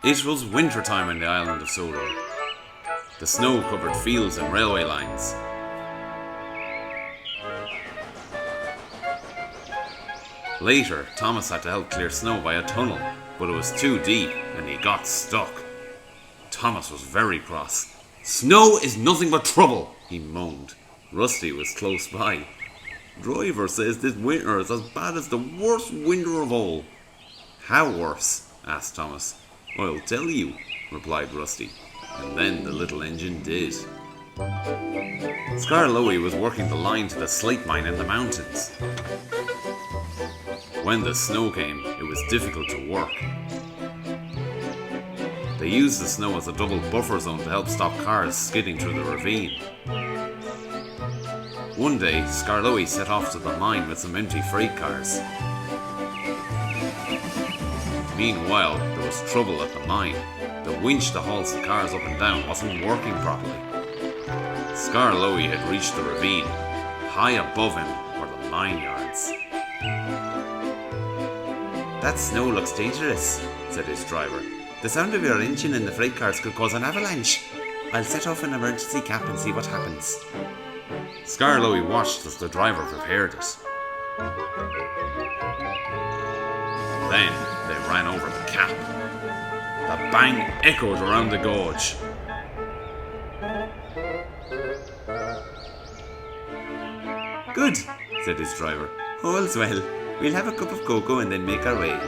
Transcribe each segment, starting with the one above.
It was winter time in the island of Sodor. The snow covered fields and railway lines. Later, Thomas had to help clear snow by a tunnel, but it was too deep and he got stuck. Thomas was very cross. "Snow is nothing but trouble," he moaned. Rusty was close by. "Driver says this winter is as bad as the worst winter of all." "How worse?" asked Thomas. "I'll tell you," replied Rusty, and then the little engine did. Scarloey was working the line to the slate mine in the mountains. When the snow came, it was difficult to work. They used the snow as a double buffer zone to help stop cars skidding through the ravine. One day, Scarloey set off to the mine with some empty freight cars. Meanwhile, there was trouble at the mine. The winch that hauls the cars up and down wasn't working properly. Scarloey had reached the ravine. High above him were the mine yards. "That snow looks dangerous," said his driver. "The sound of your engine in the freight cars could cause an avalanche. I'll set off an emergency cap and see what happens." Scarloey watched as the driver prepared it. Then they ran over the cap. The bang echoed around the gorge. "Good," said his driver. "All's well. We'll have a cup of cocoa and then make our way."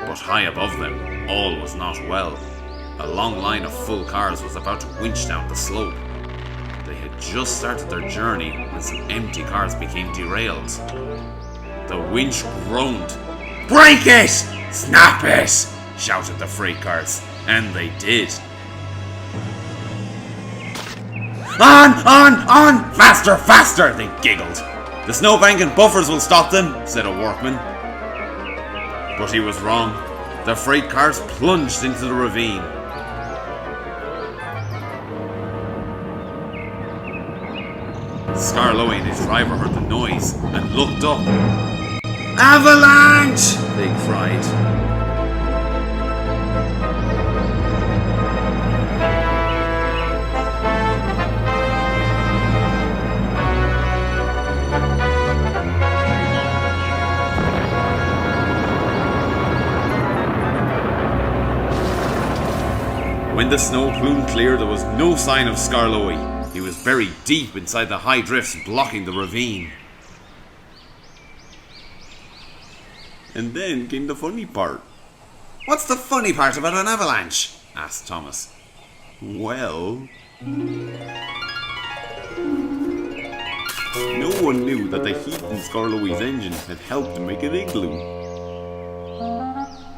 But high above them, all was not well. A long line of full cars was about to winch down the slope. They had just started their journey when some empty cars became derailed. The winch groaned. "Break it! Snap it!" shouted the freight cars, and they did. On! Faster, faster!" they giggled. "The snowbank and buffers will stop them," said a workman. But he was wrong. The freight cars plunged into the ravine. Scarloey and his driver heard the noise and looked up. "Avalanche!" they cried. When the snow plume cleared, there was no sign of Scarloey. He was buried deep inside the high drifts blocking the ravine. And then came the funny part. "What's the funny part about an avalanche?" asked Thomas. "Well, no one knew that the heat in Scarloey's engine had helped to make an igloo.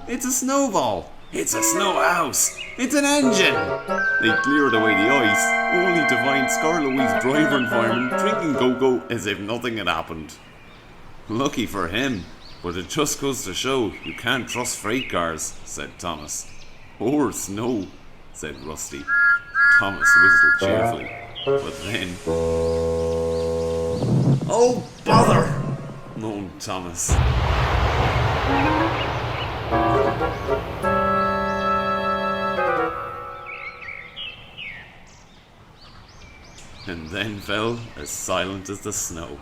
It's a snowball! It's a snow house! It's an engine!" They cleared away the ice, only to find Scarloey's driver and fireman drinking cocoa as if nothing had happened. "Lucky for him, but it just goes to show you can't trust freight cars," said Thomas. "Or snow," said Rusty. Thomas whistled cheerfully, but then... "Oh, bother!" moaned Thomas. And then fell as silent as the snow.